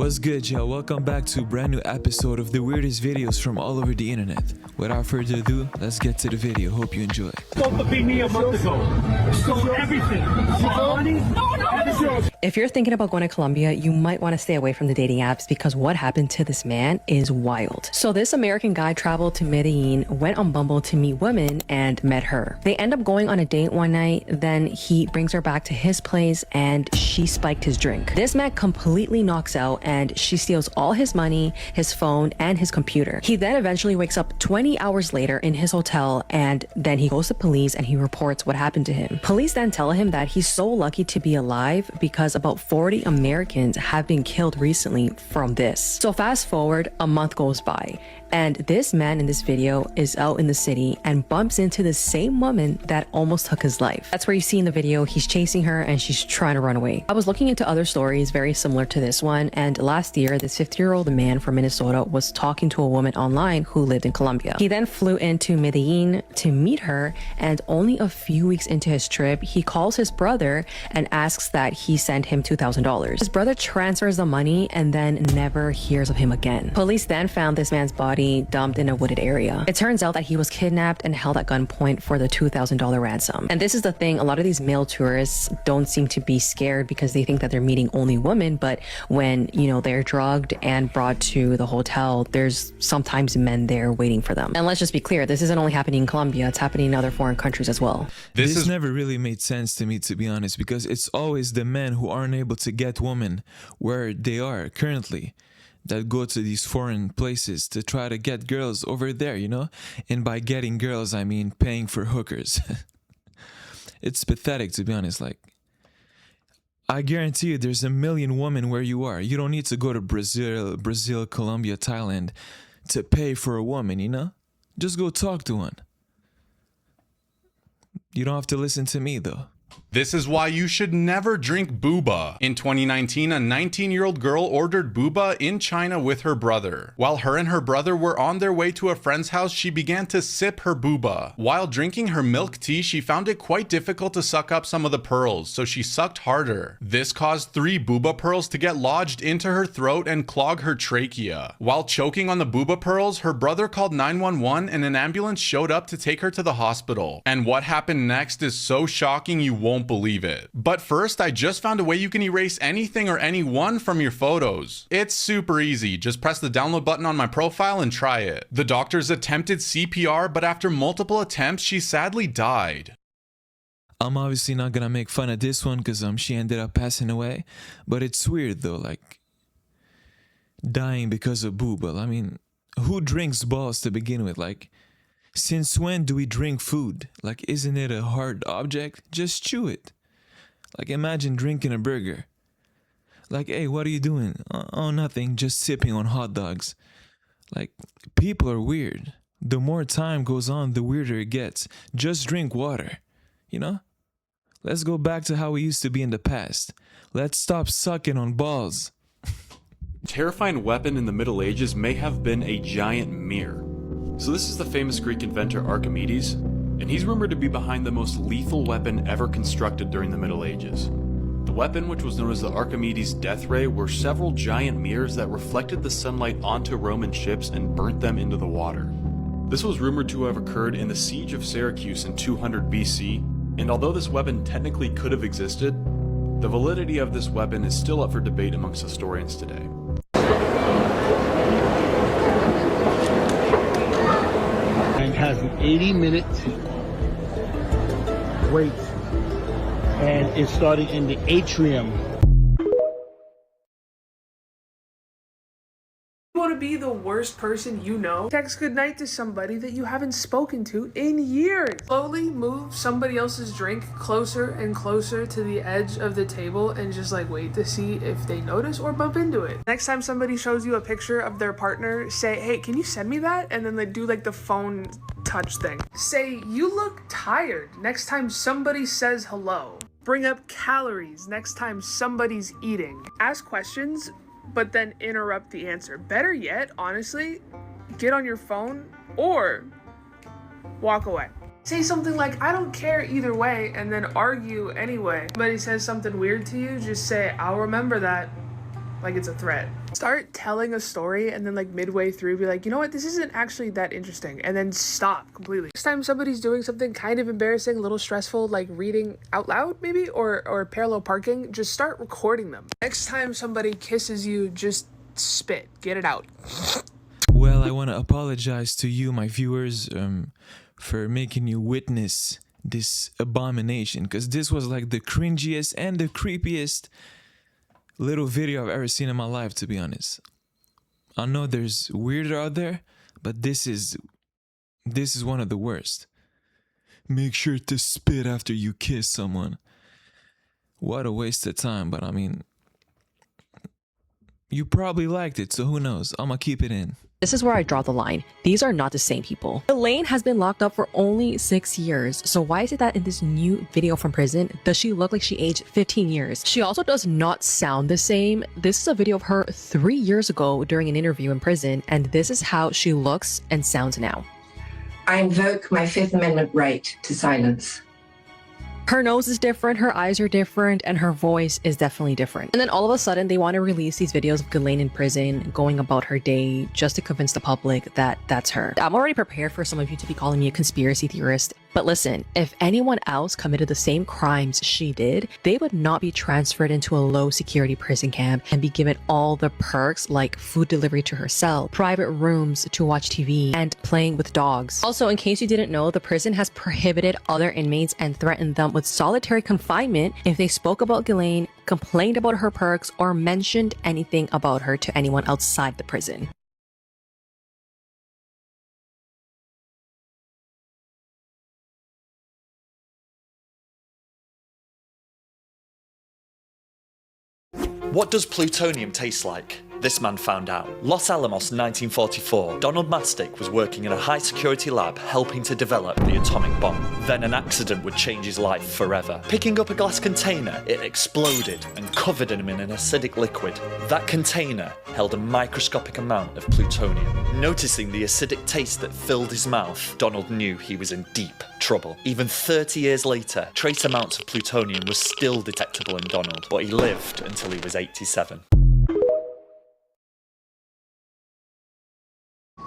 What's good, y'all? Welcome back to a brand new episode of the weirdest videos from all over the internet. Without further ado, let's get to the video. Hope you enjoy. Supposed to be me a month ago. Stole everything. Money, everything. If you're thinking about going to Colombia, you might want to stay away from the dating apps because what happened to this man is wild. So this American guy traveled to Medellin, went on Bumble to meet women, and met her. They end up going on a date one night, then he brings her back to his place and she spiked his drink. This man completely knocks out and she steals all his money, his phone, and his computer. He then eventually wakes up 20 hours later in his hotel and then he goes to police and he reports what happened to him. Police then tell him that he's so lucky to be alive because about 40 Americans have been killed recently from this. So fast forward, a month goes by and this man in this video is out in the city and bumps into the same woman that almost took his life. That's where you see in the video, he's chasing her and she's trying to run away. I was looking into other stories very similar to this one, and last year, this 50-year-old man from Minnesota was talking to a woman online who lived in Colombia. He then flew into Medellin to meet her, and only a few weeks into his trip, he calls his brother and asks that he send him $2,000. His brother transfers the money and then never hears of him again. Police then found this man's body dumped in a wooded area. It turns out that he was kidnapped and held at gunpoint for the $2,000 ransom. And this is the thing, a lot of these male tourists don't seem to be scared because they think that they're meeting only women, but when, they're drugged and brought to the hotel, there's sometimes men there waiting for them. And let's just be clear, this isn't only happening in Colombia, it's happening in other foreign countries as well. This never really made sense to me, to be honest, because it's always the men who aren't able to get women where they are currently that go to these foreign places to try to get girls over there, And by getting girls, I mean paying for hookers. It's pathetic, to be honest. I guarantee you there's a million women where you are. You don't need to go to Brazil, Colombia, Thailand to pay for a woman, Just go talk to one. You don't have to listen to me, though. This is why you should never drink booba. In 2019, a 19-year-old girl ordered booba in China with her brother. While her and her brother were on their way to a friend's house, she began to sip her booba. While drinking her milk tea, she found it quite difficult to suck up some of the pearls, so she sucked harder. This caused 3 booba pearls to get lodged into her throat and clog her trachea. While choking on the booba pearls, her brother called 911 and an ambulance showed up to take her to the hospital. And what happened next is so shocking you won't believe it. But first, I just found a way you can erase anything or anyone from your photos. It's super easy. Just press the download button on my profile and try it. The doctors attempted CPR, but after multiple attempts, she sadly died. I'm obviously not gonna make fun of this one because she ended up passing away, but it's weird though, dying because of booba. I mean, who drinks balls to begin with? Since when do we drink food? Isn't it a hard object? Just chew it. Imagine drinking a burger. Hey, what are you doing? Oh, nothing. Just sipping on hot dogs. People are weird. The more time goes on, the weirder it gets. Just drink water. Let's go back to how we used to be in the past. Let's stop sucking on balls. Terrifying weapon in the Middle Ages may have been a giant mirror. So this is the famous Greek inventor Archimedes, and he's rumored to be behind the most lethal weapon ever constructed during the Middle Ages. The weapon, which was known as the Archimedes death ray, were several giant mirrors that reflected the sunlight onto Roman ships and burnt them into the water. This was rumored to have occurred in the siege of Syracuse in 200 BC, and although this weapon technically could have existed, the validity of this weapon is still up for debate amongst historians today. And has an 80-minute wait, and it's starting in the atrium. You want to be the worst person you know? Text goodnight to somebody that you haven't spoken to in years. Slowly move somebody else's drink closer and closer to the edge of the table and just wait to see if they notice or bump into it. Next time somebody shows you a picture of their partner, say, hey, can you send me that? And then they do the phone touch thing. Say, you look tired next time somebody says hello. Bring up calories next time somebody's eating. Ask questions, but then interrupt the answer. Better yet, honestly, get on your phone or walk away. Say something like, I don't care either way, and then argue anyway. Somebody says something weird to you, just say, I'll remember that. like it's a threat. Start telling a story and then like midway through be like, you know what, this isn't actually that interesting, and then stop completely. Next time somebody's doing something kind of embarrassing, a little stressful, like reading out loud maybe, or parallel parking, just start recording them. Next time somebody kisses you, just spit, get it out. Well, I want to apologize to you, my viewers, for making you witness this abomination, because this was like the cringiest and the creepiest little video I've ever seen in my life, to be honest. I know there's weirder out there, but this is one of the worst. Make sure to spit after you kiss someone. What a waste of time, but I mean, you probably liked it, so who knows? I'm gonna keep it in. This is where I draw the line. These are not the same people. Elaine has been locked up for only 6 years. So why is it that in this new video from prison, does she look like she aged 15 years? She also does not sound the same. This is a video of her 3 years ago during an interview in prison, and this is how she looks and sounds now. I invoke my Fifth Amendment right to silence. Her nose is different, her eyes are different, and her voice is definitely different. And then all of a sudden, they want to release these videos of Ghislaine in prison, going about her day, just to convince the public that that's her. I'm already prepared for some of you to be calling me a conspiracy theorist. But listen, if anyone else committed the same crimes she did, they would not be transferred into a low security prison camp and be given all the perks like food delivery to her cell, private rooms to watch TV, and playing with dogs. Also, in case you didn't know, the prison has prohibited other inmates and threatened them with solitary confinement if they spoke about Ghislaine, complained about her perks, or mentioned anything about her to anyone outside the prison. What does plutonium taste like? This man found out. Los Alamos, 1944. Donald Mastic was working in a high-security lab helping to develop the atomic bomb. Then an accident would change his life forever. Picking up a glass container, it exploded and covered him in an acidic liquid. That container held a microscopic amount of plutonium. Noticing the acidic taste that filled his mouth, Donald knew he was in deep trouble. Even 30 years later, trace amounts of plutonium was still detectable in Donald, but he lived until he was 87.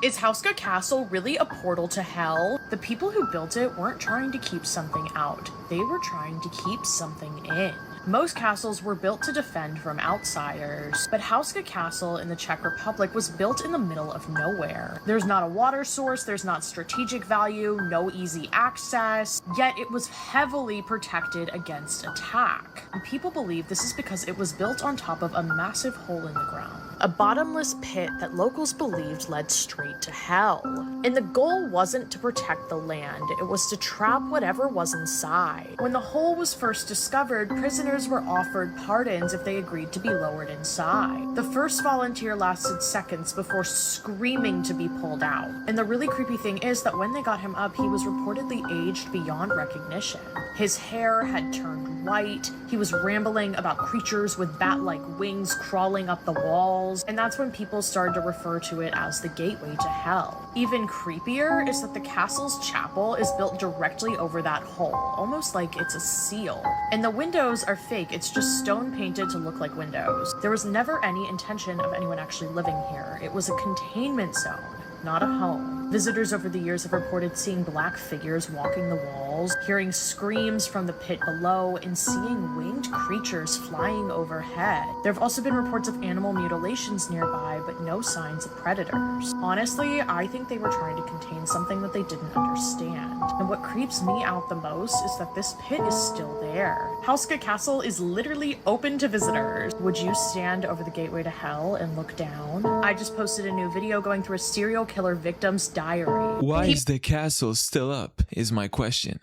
Is Hauska Castle really a portal to hell? The people who built it weren't trying to keep something out. They were trying to keep something in. Most castles were built to defend from outsiders, but Hauska Castle in the Czech Republic was built in the middle of nowhere. There's not a water source, there's not strategic value, no easy access, yet it was heavily protected against attack. And people believe this is because it was built on top of a massive hole in the ground. A bottomless pit that locals believed led straight to hell. And the goal wasn't to protect the land, it was to trap whatever was inside. When the hole was first discovered, prisoners were offered pardons if they agreed to be lowered inside. The first volunteer lasted seconds before screaming to be pulled out. And the really creepy thing is that when they got him up, he was reportedly aged beyond recognition. His hair had turned white, he was rambling about creatures with bat-like wings crawling up the walls, and that's when people started to refer to it as the gateway to hell. Even creepier is that the castle's chapel is built directly over that hole, almost like it's a seal. And the windows are fake, it's just stone painted to look like windows. There was never any intention of anyone actually living here. It was a containment zone, not a home. Visitors over the years have reported seeing black figures walking the walls, hearing screams from the pit below, and seeing winged creatures flying overhead. There have also been reports of animal mutilations nearby, but no signs of predators. Honestly, I think they were trying to contain something that they didn't understand. And what creeps me out the most is that this pit is still there. Hauska Castle is literally open to visitors. Would you stand over the gateway to hell and look down? I just posted a new video going through a serial killer victim's diary. Why is the castle still up, is my question.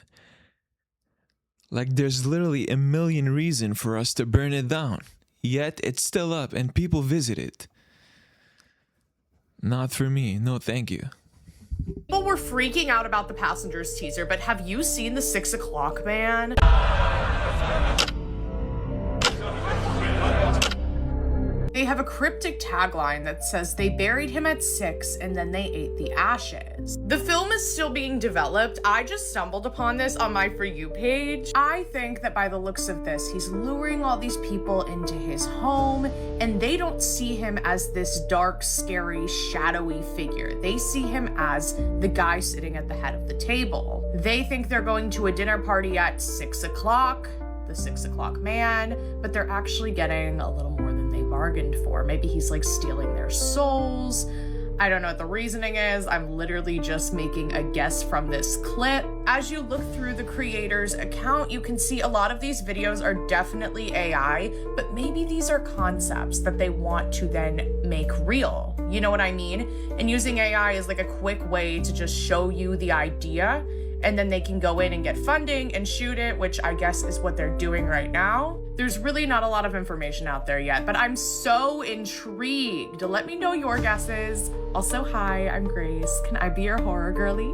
Like, there's literally a million reasons for us to burn it down, yet it's still up and people visit it. Not for me, no thank you. People were freaking out about the Passengers teaser, but have you seen the 6 o'clock man? They have a cryptic tagline that says they buried him at 6 and then they ate the ashes. The film is still being developed. I just stumbled upon this on my For You page. I think that by the looks of this, he's luring all these people into his home, and they don't see him as this dark, scary, shadowy figure. They see him as the guy sitting at the head of the table. They think they're going to a dinner party at 6 o'clock, the 6 o'clock man, but they're actually getting a little more than they bargained for. Maybe he's like stealing their souls. I don't know what the reasoning is. I'm literally just making a guess from this clip. As you look through the creator's account, you can see a lot of these videos are definitely AI, but maybe these are concepts that they want to then make real. You know what I mean? And using AI is like a quick way to just show you the idea, and then they can go in and get funding and shoot it, which I guess is what they're doing right now. There's really not a lot of information out there yet, but I'm so intrigued. Let me know your guesses. Also, hi, I'm Grace. Can I be your horror girly?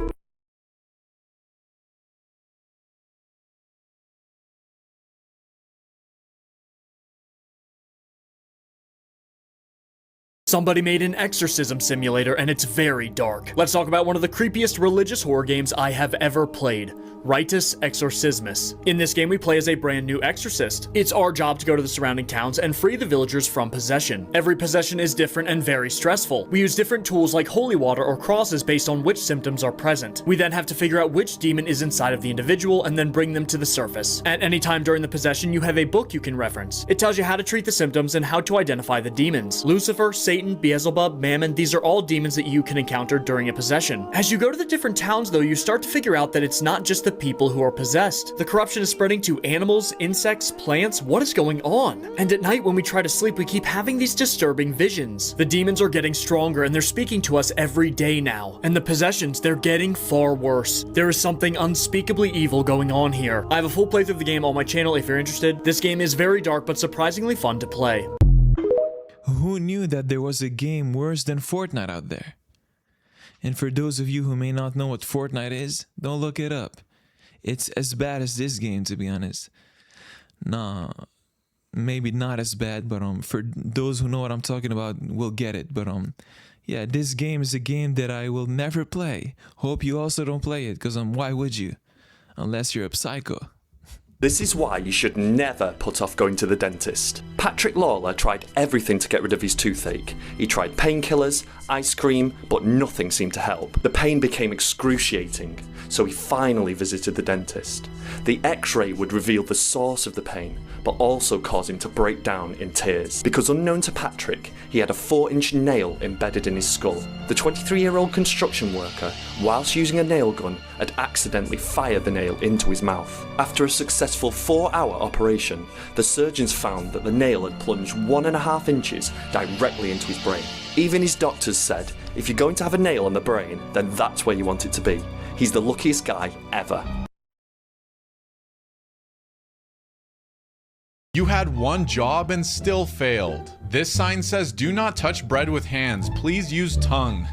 Somebody made an exorcism simulator and it's very dark. Let's talk about one of the creepiest religious horror games I have ever played, Ritus Exorcismus. In this game, we play as a brand new exorcist. It's our job to go to the surrounding towns and free the villagers from possession. Every possession is different and very stressful. We use different tools like holy water or crosses based on which symptoms are present. We then have to figure out which demon is inside of the individual and then bring them to the surface. At any time during the possession, you have a book you can reference. It tells you how to treat the symptoms and how to identify the demons. Lucifer, Satan, Beelzebub, Mammon, these are all demons that you can encounter during a possession. As you go to the different towns though, you start to figure out that it's not just the people who are possessed. The corruption is spreading to animals, insects, plants. What is going on? And at night when we try to sleep, we keep having these disturbing visions. The demons are getting stronger and they're speaking to us every day now. And the possessions, they're getting far worse. There is something unspeakably evil going on here. I have a full playthrough of the game on my channel if you're interested. This game is very dark but surprisingly fun to play. Who knew that there was a game worse than Fortnite out there? And for those of you who may not know what Fortnite is, don't look it up. It's as bad as this game, to be honest. Nah, maybe not as bad, but for those who know what I'm talking about will get it. But yeah, this game is a game that I will never play. Hope you also don't play it, because why would you? Unless you're a psycho. This is why you should never put off going to the dentist. Patrick Lawler tried everything to get rid of his toothache. He tried painkillers, ice cream, but nothing seemed to help. The pain became excruciating, so he finally visited the dentist. The X-ray would reveal the source of the pain, but also cause him to break down in tears. Because unknown to Patrick, he had a 4-inch nail embedded in his skull. The 23-year-old construction worker, whilst using a nail gun, had accidentally fired the nail into his mouth. After a successful 4-hour operation, the surgeons found that the nail had plunged 1.5 inches directly into his brain. Even his doctors said, if you're going to have a nail on the brain, then that's where you want it to be. He's the luckiest guy ever. You had one job and still failed. This sign says, do not touch bread with hands, please use tongue.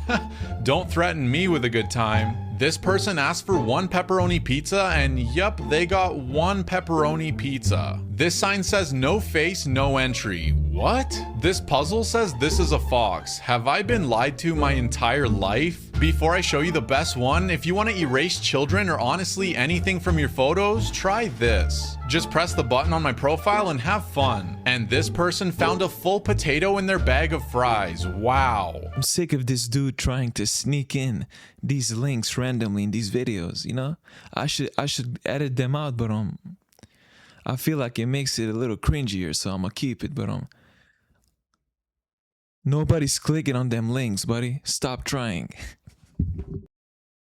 Don't threaten me with a good time. This person asked for 1 pepperoni pizza and yup, they got 1 pepperoni pizza. This sign says no face, no entry. What? This puzzle says this is a fox. Have I been lied to my entire life? Before I show you the best one, if you want to erase children or honestly anything from your photos, try this. Just press the button on my profile and have fun. And this person found a full potato in their bag of fries. Wow. I'm sick of this dude trying to sneak in these links randomly in these videos, you know? I should edit them out, but I feel like it makes it a little cringier, so I'm gonna keep it, but nobody's clicking on them links, buddy. Stop trying.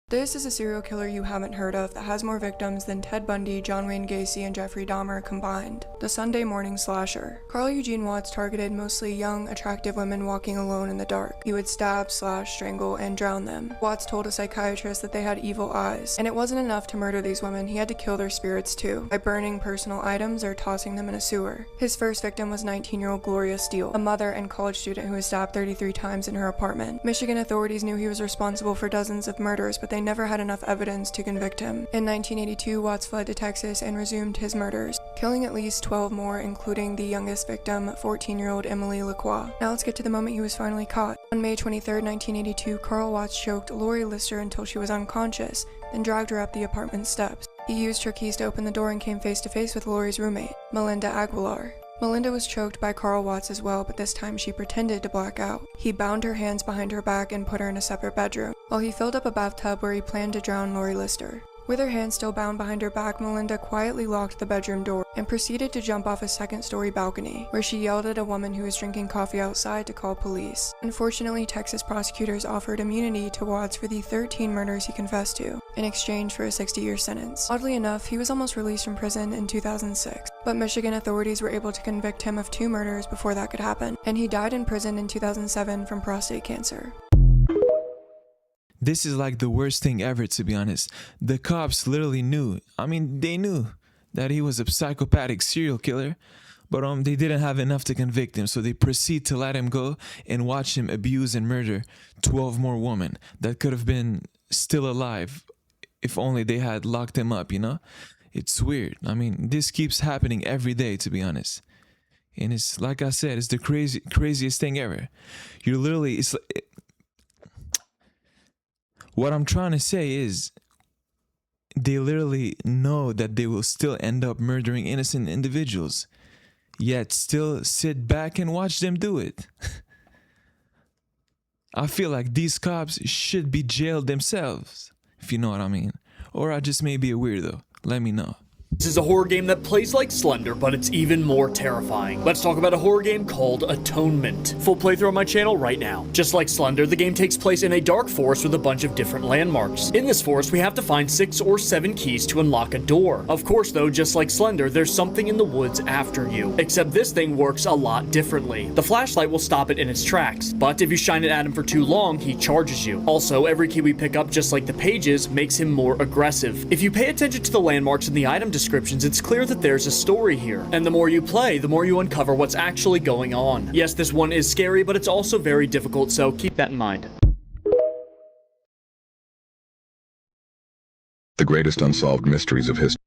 This is a serial killer you haven't heard of that has more victims than Ted Bundy, John Wayne Gacy, and Jeffrey Dahmer combined. The Sunday Morning Slasher. Carl Eugene Watts targeted mostly young, attractive women walking alone in the dark. He would stab, slash, strangle, and drown them. Watts told a psychiatrist that they had evil eyes. And it wasn't enough to murder these women, he had to kill their spirits too, by burning personal items or tossing them in a sewer. His first victim was 19-year-old Gloria Steele, a mother and college student who was stabbed 33 times in her apartment. Michigan authorities knew he was responsible for dozens of murders, but they they never had enough evidence to convict him. In 1982, Watts fled to Texas and resumed his murders, killing at least 12 more, including the youngest victim, 14-year-old Emily Lacroix. Now let's get to the moment he was finally caught. On May 23, 1982, Carl Watts choked Lori Lister until she was unconscious, then dragged her up the apartment steps. He used her keys to open the door and came face to face with Lori's roommate, Melinda Aguilar. Melinda was choked by Carl Watts as well, but this time she pretended to black out. He bound her hands behind her back and put her in a separate bedroom, while he filled up a bathtub where he planned to drown Lori Lister. With her hands still bound behind her back, Melinda quietly locked the bedroom door and proceeded to jump off a second-story balcony, where she yelled at a woman who was drinking coffee outside to call police. Unfortunately, Texas prosecutors offered immunity to Watts for the 13 murders he confessed to, in exchange for a 60-year sentence. Oddly enough, he was almost released from prison in 2006, but Michigan authorities were able to convict him of 2 murders before that could happen, and he died in prison in 2007 from prostate cancer. This is like the worst thing ever, to be honest. The cops literally knew. I mean, they knew that he was a psychopathic serial killer, but they didn't have enough to convict him, so they proceed to let him go and watch him abuse and murder 12 more women that could have been still alive if only they had locked him up, you know? It's weird. I mean, this keeps happening every day, to be honest. And it's, like I said, it's the craziest thing ever. You're literally, it's like, what I'm trying to say is they literally know that they will still end up murdering innocent individuals, yet still sit back and watch them do it. I feel like these cops should be jailed themselves, if you know what I mean. Or I just may be a weirdo. Let me know. This is a horror game that plays like Slender, but it's even more terrifying. Let's talk about a horror game called Atonement. Full playthrough on my channel right now. Just like Slender, the game takes place in a dark forest with a bunch of different landmarks. In this forest, we have to find 6 or 7 keys to unlock a door. Of course though, just like Slender, there's something in the woods after you. Except this thing works a lot differently. The flashlight will stop it in its tracks, but if you shine it at him for too long, he charges you. Also, every key we pick up, just like the pages, makes him more aggressive. If you pay attention to the landmarks in the item descriptions, it's clear that there's a story here. And the more you play, the more you uncover what's actually going on. Yes, this one is scary, but it's also very difficult, so keep that in mind. The greatest unsolved mysteries of history.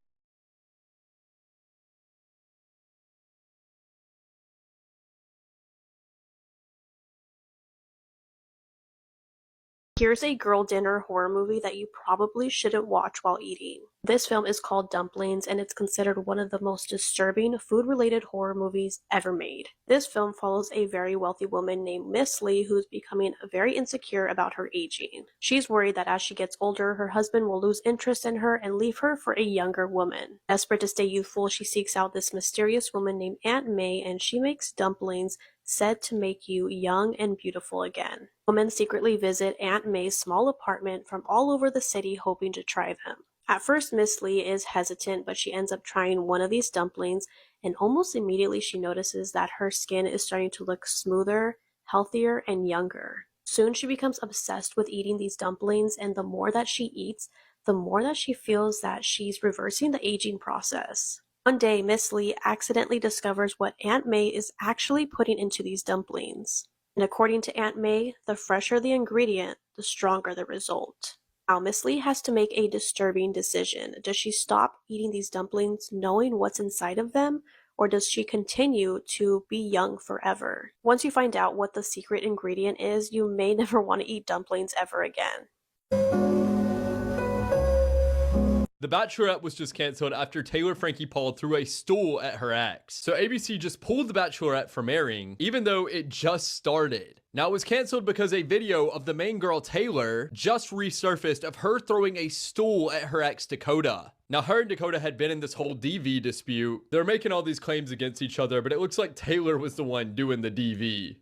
Here's a girl dinner horror movie that you probably shouldn't watch while eating. This film is called Dumplings, and it's considered one of the most disturbing food-related horror movies ever made. This film follows a very wealthy woman named Miss Lee who's becoming very insecure about her aging. She's worried that as she gets older, her husband will lose interest in her and leave her for a younger woman. Desperate to stay youthful, she seeks out this mysterious woman named Aunt May, and she makes dumplings said to make you young and beautiful again. Women secretly visit Aunt May's small apartment from all over the city hoping to try them. At first, Miss Lee is hesitant, but she ends up trying one of these dumplings, and almost immediately she notices that her skin is starting to look smoother, healthier, and younger. Soon she becomes obsessed with eating these dumplings, and the more that she eats, the more that she feels that she's reversing the aging process. One day, Miss Lee accidentally discovers what Aunt May is actually putting into these dumplings. And according to Aunt May, the fresher the ingredient, the stronger the result. Now, Miss Lee has to make a disturbing decision. Does she stop eating these dumplings knowing what's inside of them, or does she continue to be young forever? Once you find out what the secret ingredient is, you may never want to eat dumplings ever again. The Bachelorette was just cancelled after Taylor Frankie Paul threw a stool at her ex. So ABC just pulled The Bachelorette from airing, even though it just started. Now it was cancelled because a video of the main girl Taylor just resurfaced of her throwing a stool at her ex Dakota. Now her and Dakota had been in this whole DV dispute. They're making all these claims against each other, but it looks like Taylor was the one doing the DV.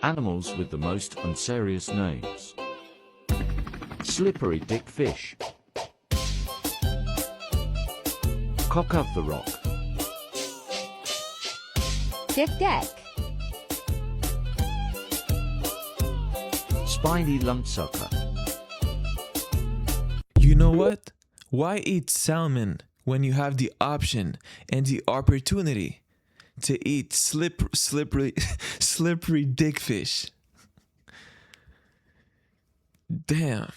Animals with the most unserious names. Slippery Dick Fish. Cock of the Rock. Dick Deck. Spiny Lumpsucker. You know what? Why eat salmon when you have the option and the opportunity to eat slippery dick fish? Damn.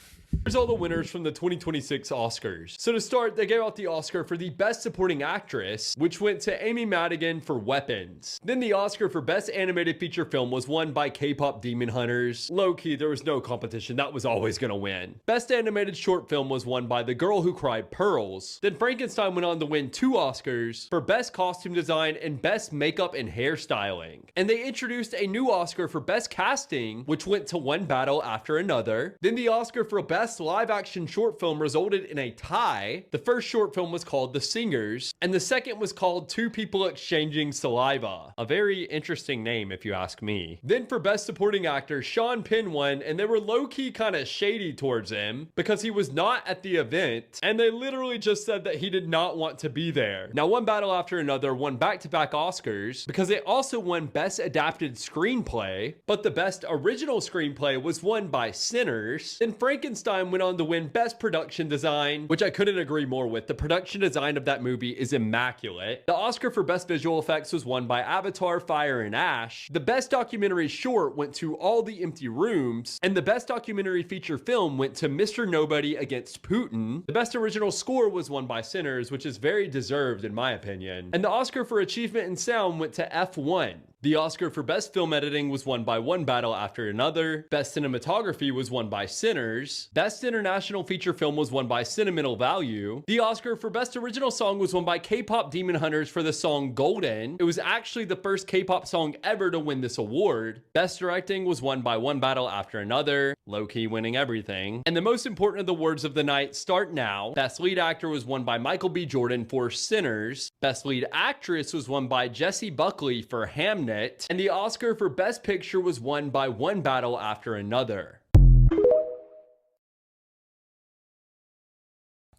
Here's all the winners from the 2026 Oscars. So to start, they gave out the Oscar for the Best Supporting Actress, which went to Amy Madigan for Weapons. Then the Oscar for Best Animated Feature Film was won by K-pop Demon Hunters. Low-key, there was no competition, that was always gonna win. Best Animated Short Film was won by The Girl Who Cried Pearls. Then Frankenstein went on to win 2 Oscars for Best Costume Design and Best Makeup and Hairstyling. And they introduced a new Oscar for Best Casting, which went to one battle after another. Then the Oscar for Best Live Action Short Film resulted in a tie. The first short film was called The Singers, and the second was called Two People Exchanging Saliva. A very interesting name, if you ask me. Then for Best Supporting Actor, Sean Penn won, and they were low-key kind of shady towards him because he was not at the event, and they literally just said that he did not want to be there. Now, one battle after another won back-to-back Oscars because they also won Best Adapted Screenplay, but the Best Original Screenplay was won by Sinners. Then Frankenstein went on to win Best Production Design, which I couldn't agree more with. The production design of that movie is immaculate. The Oscar for Best Visual Effects was won by Avatar: Fire and Ash. The Best Documentary Short went to All the Empty Rooms, and the Best Documentary Feature Film went to Mr. Nobody Against Putin. The Best Original Score was won by Sinners, which is very deserved in my opinion. And the Oscar for Achievement in Sound went to F1. The Oscar for Best Film Editing was won by one battle after another. Best Cinematography was won by Sinners. Best International Feature Film was won by Sentimental Value. The Oscar for Best Original Song was won by K-pop Demon Hunters for the song Golden. It was actually the first K-pop song ever to win this award. Best Directing was won by one battle after another, low-key winning everything. And the most important of the awards of the night start now. Best Lead Actor was won by Michael B. Jordan for Sinners. Best Lead Actress was won by Jessie Buckley for Hamnet. And the Oscar for Best Picture was won by one battle after another.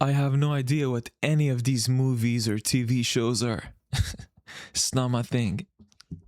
I have no idea what any of these movies or TV shows are. It's not my thing.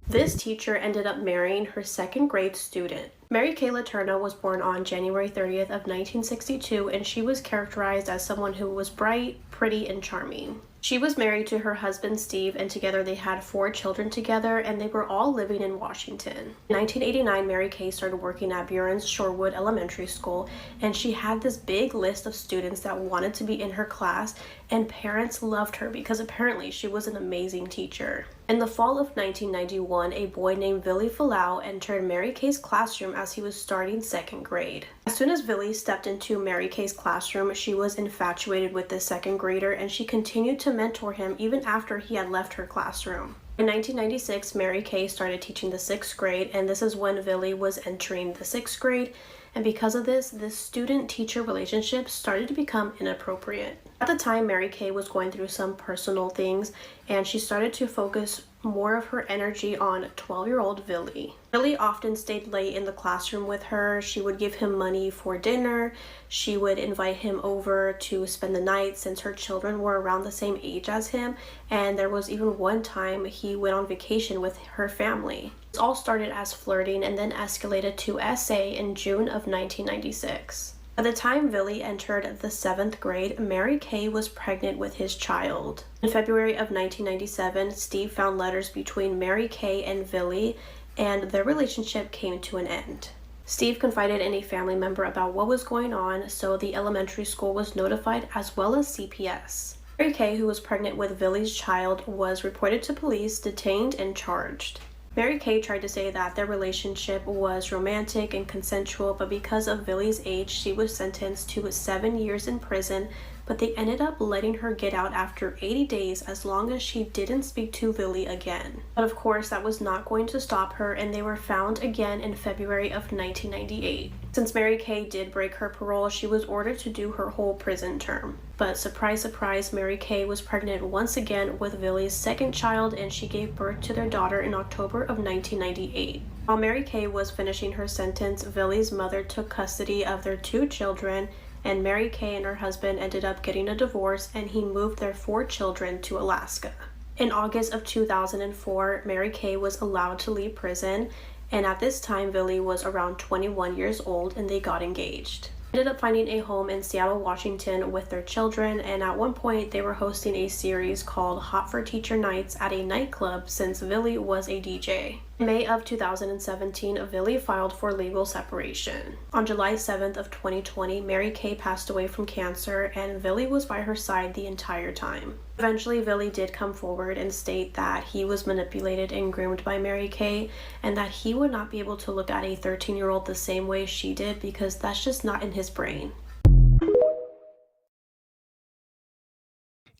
This teacher ended up marrying her second grade student. Mary Kay Letourneau was born on January 30th of 1962, and she was characterized as someone who was bright, pretty, and charming. She was married to her husband Steve, and together they had 4 children together, and they were all living in Washington. In 1989, Mary Kay started working at Buren's Shorewood Elementary School, and she had this big list of students that wanted to be in her class, and parents loved her because apparently she was an amazing teacher. In the fall of 1991, a boy named Billy Falau entered Mary Kay's classroom as he was starting 2nd grade. As soon as Billy stepped into Mary Kay's classroom, she was infatuated with the 2nd grader, and she continued to mentor him even after he had left her classroom. In 1996, Mary Kay started teaching the 6th grade, and this is when Billy was entering the 6th grade. And because of this student-teacher relationship started to become inappropriate. At the time, Mary Kay was going through some personal things, and she started to focus more of her energy on 12-year-old Billy. Billy often stayed late in the classroom with her. She would give him money for dinner. She would invite him over to spend the night since her children were around the same age as him, and there was even one time he went on vacation with her family. This all started as flirting and then escalated to SA in June of 1996. By the time Billy entered the 7th grade, Mary Kay was pregnant with his child. In February of 1997, Steve found letters between Mary Kay and Billy, and their relationship came to an end. Steve confided in a family member about what was going on, so the elementary school was notified as well as CPS. Mary Kay, who was pregnant with Billy's child, was reported to police, detained, and charged. Mary Kay tried to say that their relationship was romantic and consensual, but because of Billy's age, she was sentenced to 7 years in prison, but they ended up letting her get out after 80 days as long as she didn't speak to Billy again. But of course, that was not going to stop her, and they were found again in February of 1998. Since Mary Kay did break her parole, she was ordered to do her whole prison term. But surprise, surprise, Mary Kay was pregnant once again with Billy's 2nd child, and she gave birth to their daughter in October of 1998. While Mary Kay was finishing her sentence, Billy's mother took custody of their 2 children, and Mary Kay and her husband ended up getting a divorce, and he moved their 4 children to Alaska. In August of 2004, Mary Kay was allowed to leave prison, and at this time Billy was around 21 years old, and they got engaged. Ended up finding a home in Seattle, Washington with their children, and at one point they were hosting a series called Hot for Teacher Nights at a nightclub since Villy was a DJ. In May of 2017, Villy filed for legal separation. On July 7th of 2020, Mary Kay passed away from cancer, and Villy was by her side the entire time. Eventually, Villy did come forward and state that he was manipulated and groomed by Mary Kay, and that he would not be able to look at a 13-year-old the same way she did because that's just not in his brain.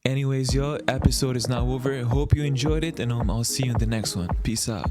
Anyways, y'all, episode is now over. I hope you enjoyed it, and I'll see you in the next one. Peace out.